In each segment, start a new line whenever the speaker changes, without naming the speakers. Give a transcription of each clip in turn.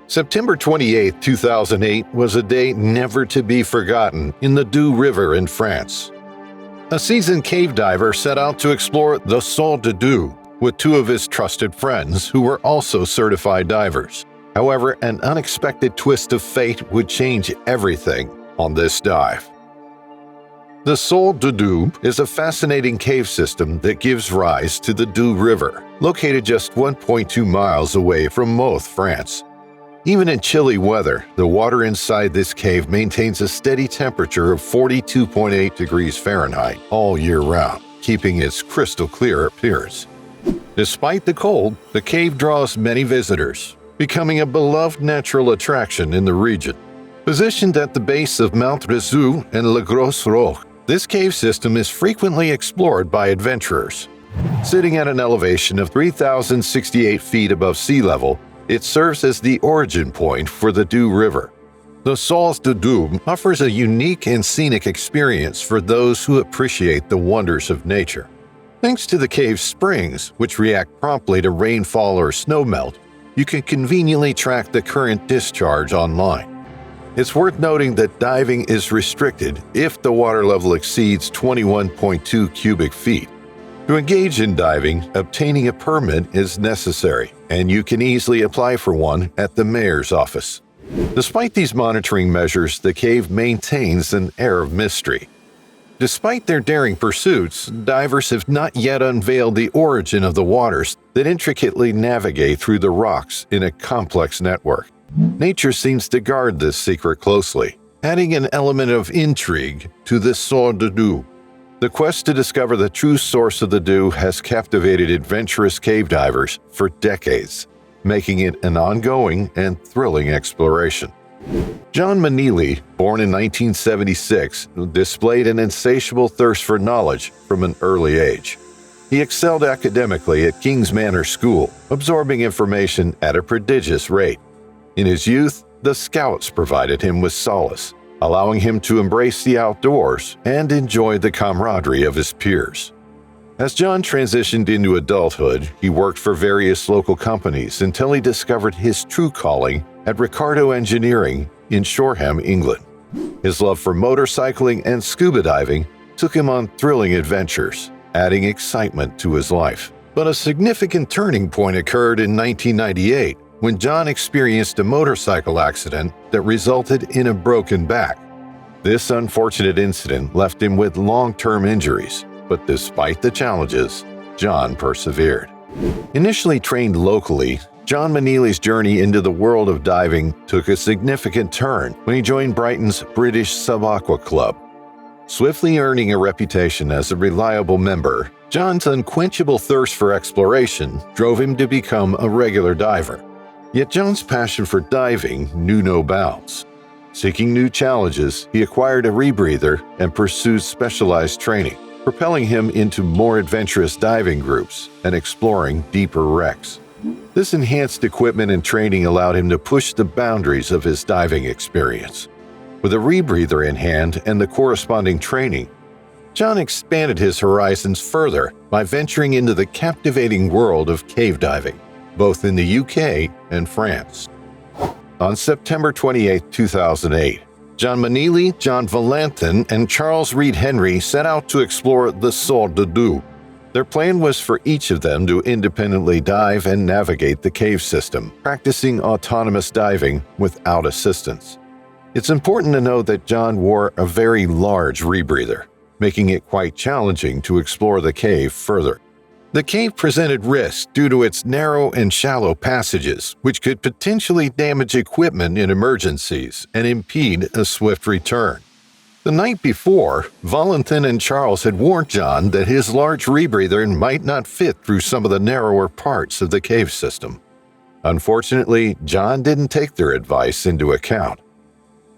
September 28, 2008 was a day never to be forgotten in the Doubs River in France. A seasoned cave diver set out to explore the Source du Doubs with two of his trusted friends who were also certified divers. However, an unexpected twist of fate would change everything on this dive. The Source du Doubs is a fascinating cave system that gives rise to the Doubs River, located just 1.2 miles away from Moth, France. Even in chilly weather, the water inside this cave maintains a steady temperature of 42.8 degrees Fahrenheit all year round, keeping its crystal clear appearance. Despite the cold, the cave draws many visitors, becoming a beloved natural attraction in the region. Positioned at the base of Mount Risu and Le Gros, this cave system is frequently explored by adventurers. Sitting at an elevation of 3,068 feet above sea level, it serves as the origin point for the Doubs River. The Source du Doubs offers a unique and scenic experience for those who appreciate the wonders of nature. Thanks to the cave's springs, which react promptly to rainfall or snowmelt, you can conveniently track the current discharge online. It's worth noting that diving is restricted if the water level exceeds 21.2 cubic feet. To engage in diving, obtaining a permit is necessary, and you can easily apply for one at the mayor's office. Despite these monitoring measures, the cave maintains an air of mystery. Despite their daring pursuits, divers have not yet unveiled the origin of the waters that intricately navigate through the rocks in a complex network. Nature seems to guard this secret closely, adding an element of intrigue to the Source du Doubs. The quest to discover the true source of the Doubs has captivated adventurous cave divers for decades, making it an ongoing and thrilling exploration. John Manili, born in 1976, displayed an insatiable thirst for knowledge from an early age. He excelled academically at King's Manor School, absorbing information at a prodigious rate. In his youth, the Scouts provided him with solace, allowing him to embrace the outdoors and enjoy the camaraderie of his peers. As John transitioned into adulthood, he worked for various local companies until he discovered his true calling at Ricardo Engineering in Shoreham, England. His love for motorcycling and scuba diving took him on thrilling adventures, adding excitement to his life. But a significant turning point occurred in 1998 when John experienced a motorcycle accident that resulted in a broken back. This unfortunate incident left him with long-term injuries, but despite the challenges, John persevered. Initially trained locally, John Manili's journey into the world of diving took a significant turn when he joined Brighton's British Sub-Aqua Club. Swiftly earning a reputation as a reliable member, John's unquenchable thirst for exploration drove him to become a regular diver. Yet John's passion for diving knew no bounds. Seeking new challenges, he acquired a rebreather and pursued specialized training, propelling him into more adventurous diving groups and exploring deeper wrecks. This enhanced equipment and training allowed him to push the boundaries of his diving experience. With a rebreather in hand and the corresponding training, John expanded his horizons further by venturing into the captivating world of cave diving, both in the UK and France. On September 28, 2008, John Manili, John Valentin, and Charles Reed Henry set out to explore the Source du Doubs. Their plan was for each of them to independently dive and navigate the cave system, practicing autonomous diving without assistance. It's important to note that John wore a very large rebreather, making it quite challenging to explore the cave further. The cave presented risk due to its narrow and shallow passages, which could potentially damage equipment in emergencies and impede a swift return. The night before, Valentin and Charles had warned John that his large rebreather might not fit through some of the narrower parts of the cave system. Unfortunately, John didn't take their advice into account.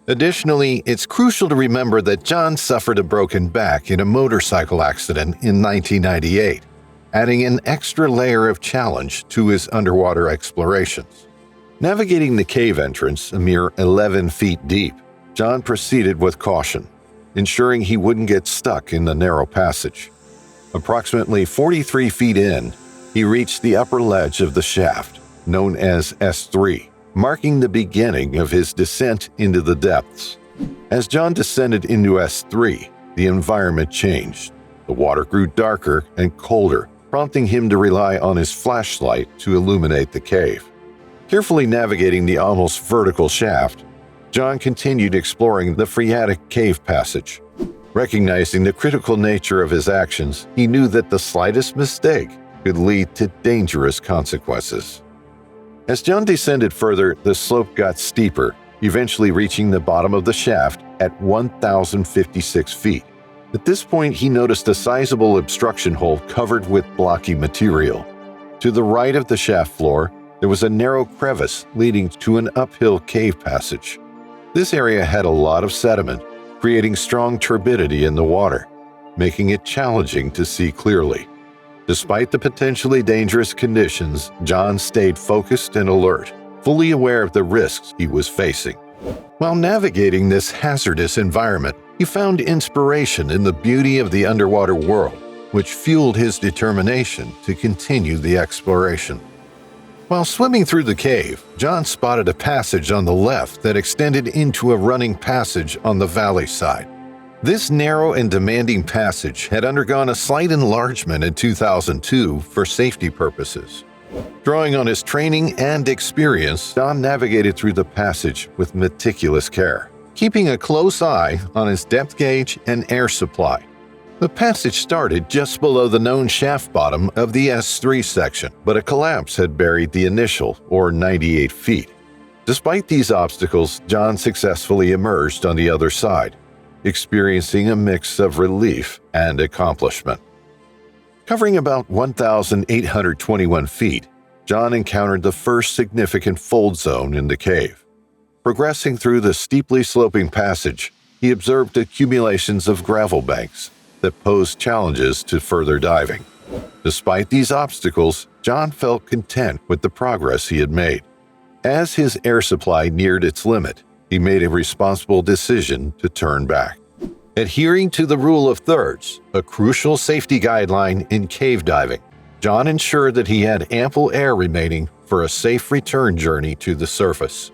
Additionally, it's crucial to remember that John suffered a broken back in a motorcycle accident in 1998. Adding an extra layer of challenge to his underwater explorations. Navigating the cave entrance, a mere 11 feet deep, John proceeded with caution, ensuring he wouldn't get stuck in the narrow passage. Approximately 43 feet in, he reached the upper ledge of the shaft, known as S3, marking the beginning of his descent into the depths. As John descended into S3, the environment changed. The water grew darker and colder, prompting him to rely on his flashlight to illuminate the cave. Carefully navigating the almost vertical shaft, John continued exploring the phreatic cave passage. Recognizing the critical nature of his actions, he knew that the slightest mistake could lead to dangerous consequences. As John descended further, the slope got steeper, eventually reaching the bottom of the shaft at 1,056 feet. At this point, he noticed a sizable obstruction hole covered with blocky material. To the right of the shaft floor, there was a narrow crevice leading to an uphill cave passage. This area had a lot of sediment, creating strong turbidity in the water, making it challenging to see clearly. Despite the potentially dangerous conditions, John stayed focused and alert, fully aware of the risks he was facing. While navigating this hazardous environment, he found inspiration in the beauty of the underwater world, which fueled his determination to continue the exploration. While swimming through the cave, John spotted a passage on the left that extended into a running passage on the valley side. This narrow and demanding passage had undergone a slight enlargement in 2002 for safety purposes. Drawing on his training and experience, John navigated through the passage with meticulous care, keeping a close eye on his depth gauge and air supply. The passage started just below the known shaft bottom of the S3 section, but a collapse had buried the initial, or 98 feet. Despite these obstacles, John successfully emerged on the other side, experiencing a mix of relief and accomplishment. Covering about 1,821 feet, John encountered the first significant fold zone in the cave. Progressing through the steeply sloping passage, he observed accumulations of gravel banks that posed challenges to further diving. Despite these obstacles, John felt content with the progress he had made. As his air supply neared its limit, he made a responsible decision to turn back. Adhering to the rule of thirds, a crucial safety guideline in cave diving, John ensured that he had ample air remaining for a safe return journey to the surface.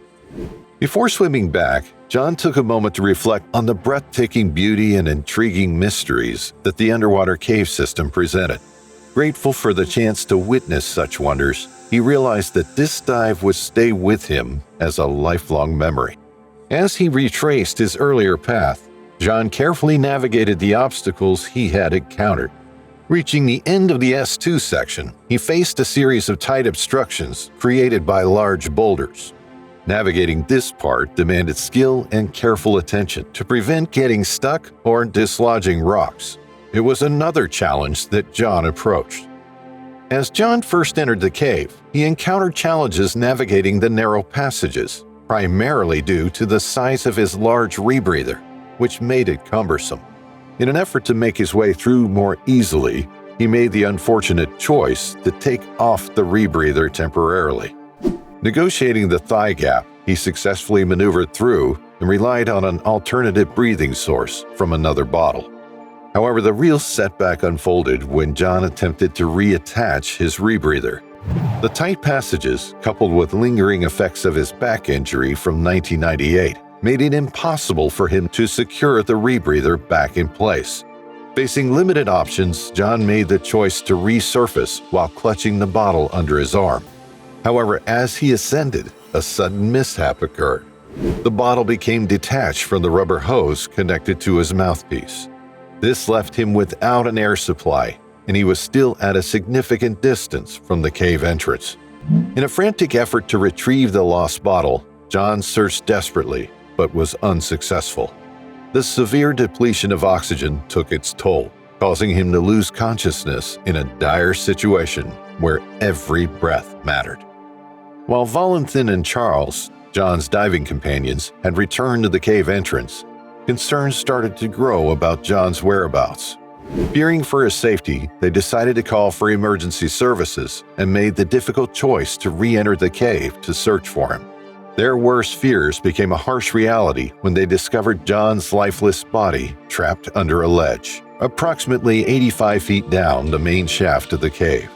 Before swimming back, John took a moment to reflect on the breathtaking beauty and intriguing mysteries that the underwater cave system presented. Grateful for the chance to witness such wonders, he realized that this dive would stay with him as a lifelong memory. As he retraced his earlier path, John carefully navigated the obstacles he had encountered. Reaching the end of the S2 section, he faced a series of tight obstructions created by large boulders. Navigating this part demanded skill and careful attention to prevent getting stuck or dislodging rocks. It was another challenge that John approached. As John first entered the cave, he encountered challenges navigating the narrow passages, primarily due to the size of his large rebreather, which made it cumbersome. In an effort to make his way through more easily, he made the unfortunate choice to take off the rebreather temporarily. Negotiating the thigh gap, he successfully maneuvered through and relied on an alternative breathing source from another bottle. However, the real setback unfolded when John attempted to reattach his rebreather. The tight passages, coupled with lingering effects of his back injury from 1998, made it impossible for him to secure the rebreather back in place. Facing limited options, John made the choice to resurface while clutching the bottle under his arm. However, as he ascended, a sudden mishap occurred. The bottle became detached from the rubber hose connected to his mouthpiece. This left him without an air supply, and he was still at a significant distance from the cave entrance. In a frantic effort to retrieve the lost bottle, John searched desperately, but was unsuccessful. The severe depletion of oxygen took its toll, causing him to lose consciousness in a dire situation where every breath mattered. While Valentin and Charles, John's diving companions, had returned to the cave entrance, concerns started to grow about John's whereabouts. Fearing for his safety, they decided to call for emergency services and made the difficult choice to re-enter the cave to search for him. Their worst fears became a harsh reality when they discovered John's lifeless body trapped under a ledge, approximately 85 feet down the main shaft of the cave.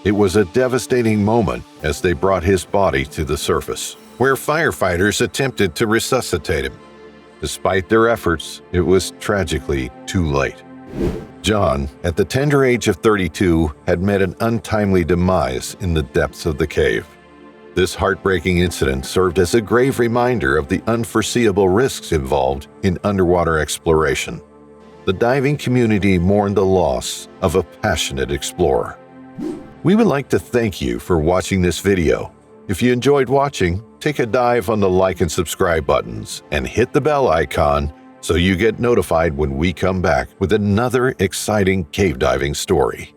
It was a devastating moment as they brought his body to the surface. where firefighters attempted to resuscitate him. Despite their efforts, it was tragically too late. John, at the tender age of 32, had met an untimely demise in the depths of the cave. This heartbreaking incident served as a grave reminder of the unforeseeable risks involved in underwater exploration. The diving community mourned the loss of a passionate explorer. We would like to thank you for watching this video. If you enjoyed watching, take a dive on the like and subscribe buttons and hit the bell icon so you get notified when we come back with another exciting cave diving story.